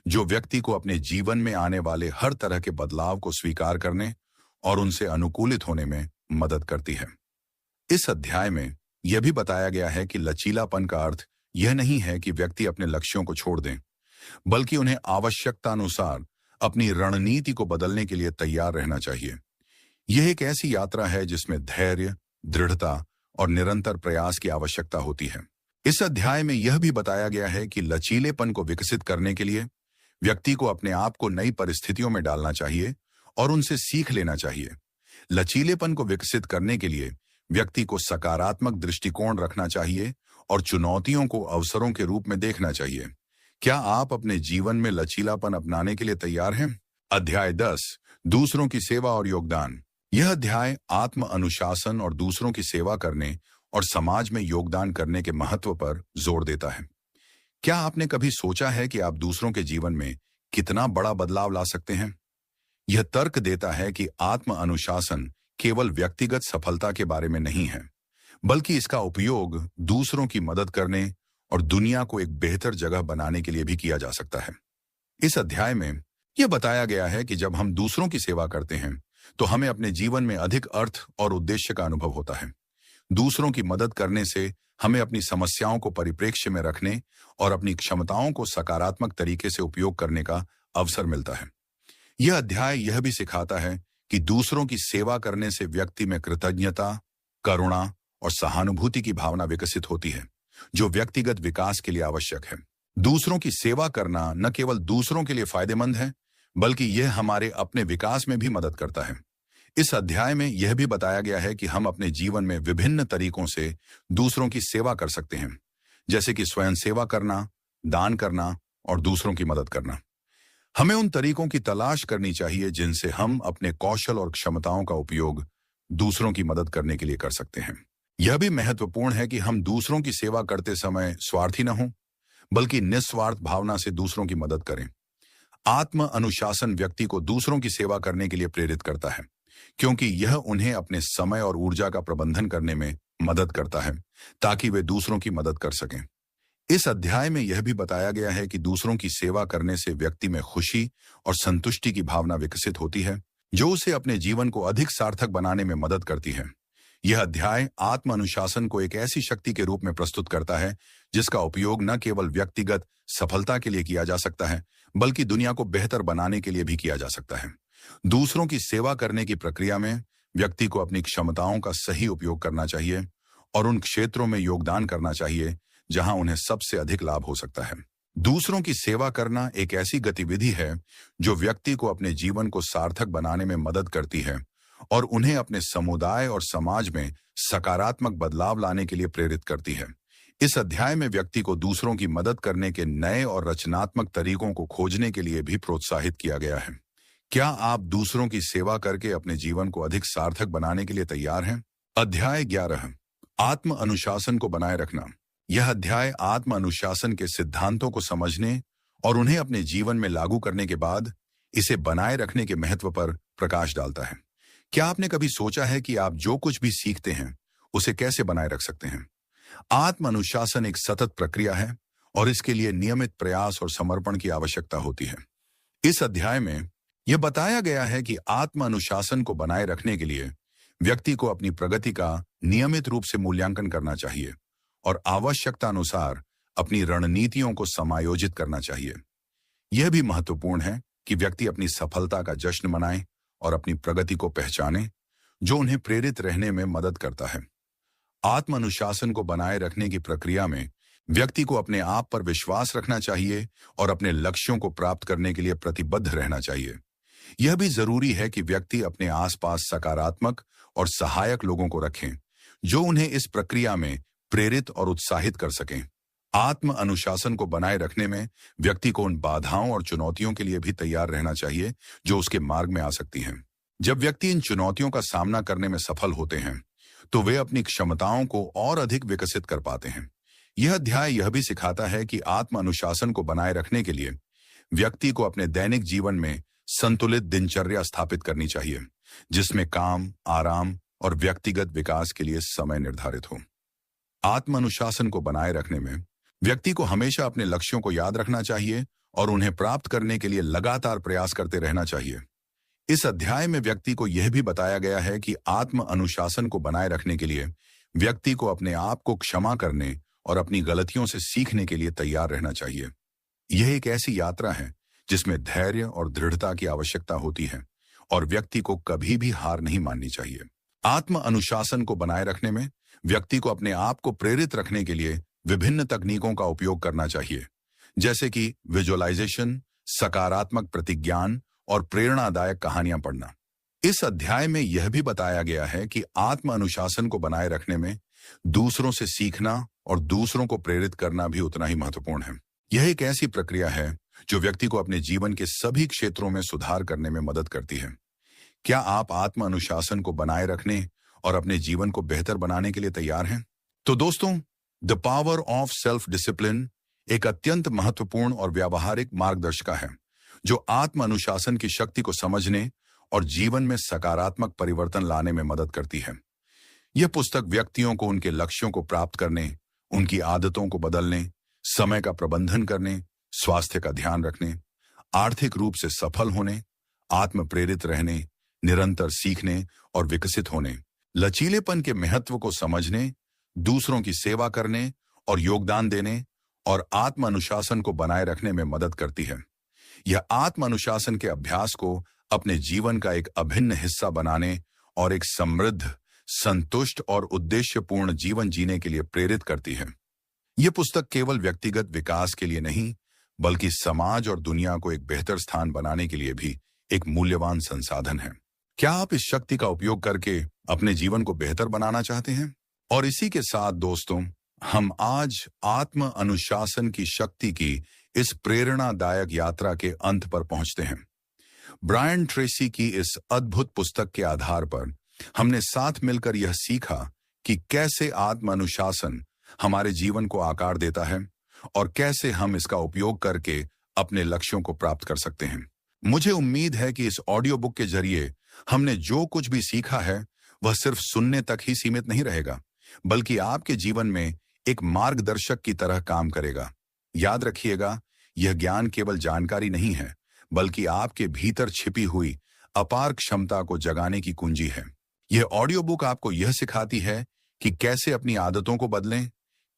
जो व्यक्ति को अपने जीवन में आने वाले हर तरह के बदलाव को स्वीकार करने और उनसे अनुकूलित होने में मदद करती है। इस अध्याय में यह भी बताया गया है कि लचीलापन का अर्थ यह नहीं है कि व्यक्ति अपने लक्ष्यों को छोड़ दें, बल्कि उन्हें आवश्यकता अनुसार अपनी रणनीति को बदलने के लिए तैयार रहना चाहिए। यह एक ऐसी यात्रा है जिसमें धैर्य, दृढ़ता और निरंतर प्रयास की आवश्यकता होती है। इस अध्याय में यह भी बताया गया है कि लचीलेपन को विकसित करने के लिए व्यक्ति को अपने आप को नई परिस्थितियों में डालना चाहिए और उनसे सीख लेना चाहिए। लचीलेपन को विकसित करने के लिए व्यक्ति को सकारात्मक दृष्टिकोण रखना चाहिए और चुनौतियों को अवसरों के रूप में देखना चाहिए। क्या आप अपने जीवन में लचीलापन अपनाने के लिए तैयार हैं? अध्याय 10, दूसरों की सेवा और योगदान। यह अध्याय आत्म अनुशासन और दूसरों की सेवा करने और समाज में योगदान करने के महत्व पर जोर देता है। क्या आपने कभी सोचा है कि आप दूसरों के जीवन में कितना बड़ा बदलाव ला सकते हैं? यह तर्क देता है कि आत्म अनुशासन केवल व्यक्तिगत सफलता के बारे में नहीं है, बल्कि इसका उपयोग दूसरों की मदद करने और दुनिया को एक बेहतर जगह बनाने के लिए भी किया जा सकता है। इस अध्याय में यह बताया गया है कि जब हम दूसरों की सेवा करते हैं तो हमें अपने जीवन में अधिक अर्थ और उद्देश्य का अनुभव होता है। दूसरों की मदद करने से हमें अपनी समस्याओं को परिप्रेक्ष्य में रखने और अपनी क्षमताओं को सकारात्मक तरीके से उपयोग करने का अवसर मिलता है। यह अध्याय यह भी सिखाता है कि दूसरों की सेवा करने से व्यक्ति में कृतज्ञता, करुणा और सहानुभूति की भावना विकसित होती है, जो व्यक्तिगत विकास के लिए आवश्यक है। दूसरों की सेवा करना न केवल दूसरों के लिए फायदेमंद है, बल्कि यह हमारे अपने विकास में भी मदद करता है। इस अध्याय में यह भी बताया गया है कि हम अपने जीवन में विभिन्न तरीकों से दूसरों की सेवा कर सकते हैं, जैसे कि स्वयं सेवा करना, दान करना और दूसरों की मदद करना। हमें उन तरीकों की तलाश करनी चाहिए जिनसे हम अपने कौशल और क्षमताओं का उपयोग दूसरों की मदद करने के लिए कर सकते हैं। यह भी महत्वपूर्ण है कि हम दूसरों की सेवा करते समय स्वार्थी न हों, बल्कि निस्वार्थ भावना से दूसरों की मदद करें। आत्म अनुशासन व्यक्ति को दूसरों की सेवा करने के लिए प्रेरित करता है, क्योंकि यह उन्हें अपने समय और ऊर्जा का प्रबंधन करने में मदद करता है, ताकि वे दूसरों की मदद कर सकें। इस अध्याय में यह भी बताया गया है कि दूसरों की सेवा करने से व्यक्ति में खुशी और संतुष्टि की भावना विकसित होती है, जो उसे अपने जीवन को अधिक सार्थक बनाने में मदद करती है। यह अध्याय आत्म अनुशासन को एक ऐसी शक्ति के रूप में प्रस्तुत करता है जिसका उपयोग न केवल व्यक्तिगत सफलता के लिए किया जा सकता है, बल्कि दुनिया को बेहतर बनाने के लिए भी किया जा सकता है। दूसरों की सेवा करने की प्रक्रिया में व्यक्ति को अपनी क्षमताओं का सही उपयोग करना चाहिए और उन क्षेत्रों में योगदान करना चाहिए जहां उन्हें सबसे अधिक लाभ हो सकता है। दूसरों की सेवा करना एक ऐसी गतिविधि है जो व्यक्ति को अपने जीवन को सार्थक बनाने में मदद करती है और उन्हें अपने समुदाय और समाज में सकारात्मक बदलाव लाने के लिए प्रेरित करती है। इस अध्याय में व्यक्ति को दूसरों की मदद करने के नए और रचनात्मक तरीकों को खोजने के लिए भी प्रोत्साहित किया गया है। क्या आप दूसरों की सेवा करके अपने जीवन को अधिक सार्थक बनाने के लिए तैयार हैं? अध्याय 11, आत्म अनुशासन को बनाए रखना। यह अध्याय आत्म अनुशासन के सिद्धांतों को समझने और उन्हें अपने जीवन में लागू करने के बाद इसे बनाए रखने के महत्व पर प्रकाश डालता है। क्या आपने कभी सोचा है कि आप जो कुछ भी सीखते हैं उसे कैसे बनाए रख सकते हैं? आत्म अनुशासन एक सतत प्रक्रिया है और इसके लिए नियमित प्रयास और समर्पण की आवश्यकता होती है। इस अध्याय में यह बताया गया है कि आत्म अनुशासन को बनाए रखने के लिए व्यक्ति को अपनी प्रगति का नियमित रूप से मूल्यांकन करना चाहिए और आवश्यकता अनुसार अपनी रणनीतियों को समायोजित करना चाहिए। यह भी महत्वपूर्ण है कि व्यक्ति अपनी सफलता का जश्न मनाए और अपनी प्रगति को पहचानें, जो उन्हें प्रेरित रहने में मदद करता है। आत्म अनुशासन को बनाए रखने की प्रक्रिया में व्यक्ति को अपने आप पर विश्वास रखना चाहिए और अपने लक्ष्यों को प्राप्त करने के लिए प्रतिबद्ध रहना चाहिए। यह भी जरूरी है कि व्यक्ति अपने आसपास सकारात्मक और सहायक लोगों को रखें, जो उन्हें इस प्रक्रिया में प्रेरित और उत्साहित कर सकें। आत्म अनुशासन को बनाए रखने में व्यक्ति को उन बाधाओं और चुनौतियों के लिए भी तैयार रहना चाहिए जो उसके मार्ग में आ सकती हैं। जब व्यक्ति इन चुनौतियों का सामना करने में सफल होते हैं, तो वे अपनी क्षमताओं को और अधिक विकसित कर पाते हैं। यह अध्याय यह भी सिखाता है कि आत्म अनुशासन को बनाए रखने के लिए व्यक्ति को अपने दैनिक जीवन में संतुलित दिनचर्या स्थापित करनी चाहिए, जिसमें काम, आराम और व्यक्तिगत विकास के लिए समय निर्धारित हो। आत्म अनुशासन को बनाए रखने में व्यक्ति को हमेशा अपने लक्ष्यों को याद रखना चाहिए और उन्हें प्राप्त करने के लिए लगातार प्रयास करते रहना चाहिए। इस अध्याय में व्यक्ति को यह भी बताया गया है कि आत्म अनुशासन को बनाए रखने के लिए व्यक्ति को अपने आप को क्षमा करने और अपनी गलतियों से सीखने के लिए तैयार रहना चाहिए। यह एक ऐसी यात्रा है जिसमें धैर्य और दृढ़ता की आवश्यकता होती है और व्यक्ति को कभी भी हार नहीं माननी चाहिए। आत्म अनुशासन को बनाए रखने में व्यक्ति को अपने आप को प्रेरित रखने के लिए विभिन्न तकनीकों का उपयोग करना चाहिए, जैसे कि विजुअलाइजेशन, सकारात्मक प्रतिज्ञान और प्रेरणादायक कहानियां पढ़ना। इस अध्याय में यह भी बताया गया है कि आत्म अनुशासन को बनाए रखने में दूसरों से सीखना और दूसरों को प्रेरित करना भी उतना ही महत्वपूर्ण है। यह एक ऐसी प्रक्रिया है जो व्यक्ति को अपने जीवन के सभी क्षेत्रों में सुधार करने में मदद करती है। क्या आप आत्म अनुशासन को बनाए रखने और अपने जीवन को बेहतर बनाने के लिए तैयार हैं? तो दोस्तों, the power of self discipline एक अत्यंत महत्वपूर्ण और व्यावहारिक मार्गदर्शिका है जो आत्म अनुशासन की शक्ति को समझने और जीवन में सकारात्मक परिवर्तन लाने में मदद करती है। यह पुस्तक व्यक्तियों को उनके लक्ष्यों को प्राप्त करने, उनकी आदतों को बदलने, समय का प्रबंधन करने, स्वास्थ्य का ध्यान रखने, आर्थिक रूप से सफल होने, आत्म प्रेरित रहने, निरंतर सीखने और विकसित होने, लचीलेपन के महत्व को समझने, दूसरों की सेवा करने और योगदान देने और आत्म अनुशासन को बनाए रखने में मदद करती है। यह आत्म अनुशासन के अभ्यास को अपने जीवन का एक अभिन्न हिस्सा बनाने और एक समृद्ध, संतुष्ट और उद्देश्यपूर्ण जीवन जीने के लिए प्रेरित करती है। यह पुस्तक केवल व्यक्तिगत विकास के लिए नहीं, बल्कि समाज और दुनिया को एक बेहतर स्थान बनाने के लिए भी एक मूल्यवान संसाधन है। क्या आप इस शक्ति का उपयोग करके अपने जीवन को बेहतर बनाना चाहते हैं? और इसी के साथ दोस्तों, हम आज आत्म अनुशासन की शक्ति की इस प्रेरणादायक यात्रा के अंत पर पहुंचते हैं। ब्रायन ट्रेसी की इस अद्भुत पुस्तक के आधार पर हमने साथ मिलकर यह सीखा कि कैसे आत्म अनुशासन हमारे जीवन को आकार देता है और कैसे हम इसका उपयोग करके अपने लक्ष्यों को प्राप्त कर सकते हैं। मुझे उम्मीद है कि इस ऑडियो बुक के जरिए हमने जो कुछ भी सीखा है वह सिर्फ सुनने तक ही सीमित नहीं रहेगा, बल्कि आपके जीवन में एक मार्गदर्शक की तरह काम करेगा। याद रखिएगा, यह ज्ञान केवल जानकारी नहीं है, बल्कि आपके भीतर छिपी हुई अपार क्षमता को जगाने की कुंजी है। यह ऑडियो बुक आपको यह सिखाती है कि कैसे अपनी आदतों को बदलें,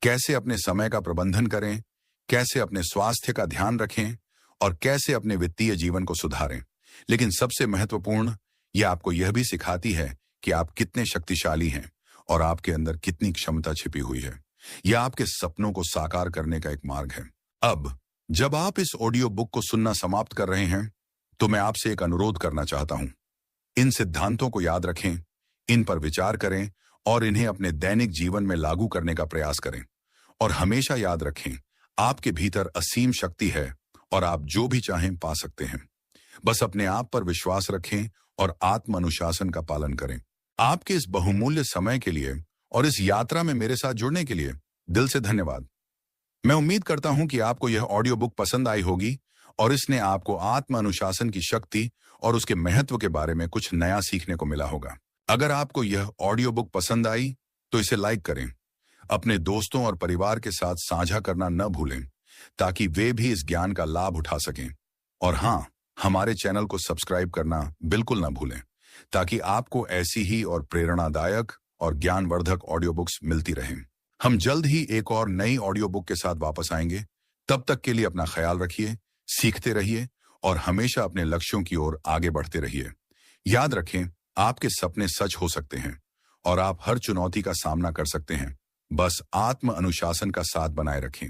कैसे अपने समय का प्रबंधन करें, कैसे अपने स्वास्थ्य का ध्यान रखें और कैसे अपने वित्तीय जीवन को सुधारें। लेकिन सबसे महत्वपूर्ण, यह आपको यह भी सिखाती है कि आप कितने शक्तिशाली हैं और आपके अंदर कितनी क्षमता छिपी हुई है। यह आपके सपनों को साकार करने का एक मार्ग है। अब जब आप इस ऑडियो बुक को सुनना समाप्त कर रहे हैं, तो मैं आपसे एक अनुरोध करना चाहता हूं। इन सिद्धांतों को याद रखें, इन पर विचार करें और इन्हें अपने दैनिक जीवन में लागू करने का प्रयास करें। और हमेशा याद रखें, आपके भीतर असीम शक्ति है और आप जो भी चाहें पा सकते हैं। बस अपने आप पर विश्वास रखें और आत्म अनुशासन का पालन करें। आपके इस बहुमूल्य समय के लिए और इस यात्रा में मेरे साथ जुड़ने के लिए दिल से धन्यवाद। मैं उम्मीद करता हूं कि आपको यह ऑडियो बुक पसंद आई होगी और इसने आपको आत्म अनुशासन की शक्ति और उसके महत्व के बारे में कुछ नया सीखने को मिला होगा। अगर आपको यह ऑडियो बुक पसंद आई तो इसे लाइक करें, अपने दोस्तों और परिवार के साथ साझा करना न भूलें, ताकि वे भी इस ज्ञान का लाभ उठा सकें। और हाँ, हमारे चैनल को सब्सक्राइब करना बिल्कुल न भूलें, ताकि आपको ऐसी ही और प्रेरणादायक और ज्ञानवर्धक ऑडियो बुक्स मिलती रहें। हम जल्द ही एक और नई ऑडियो बुक के साथ वापस आएंगे। तब तक के लिए अपना ख्याल रखिए, सीखते रहिए और हमेशा अपने लक्ष्यों की ओर आगे बढ़ते रहिए। याद रखें, आपके सपने सच हो सकते हैं और आप हर चुनौती का सामना कर सकते हैं। बस आत्म अनुशासन का साथ बनाए रखें।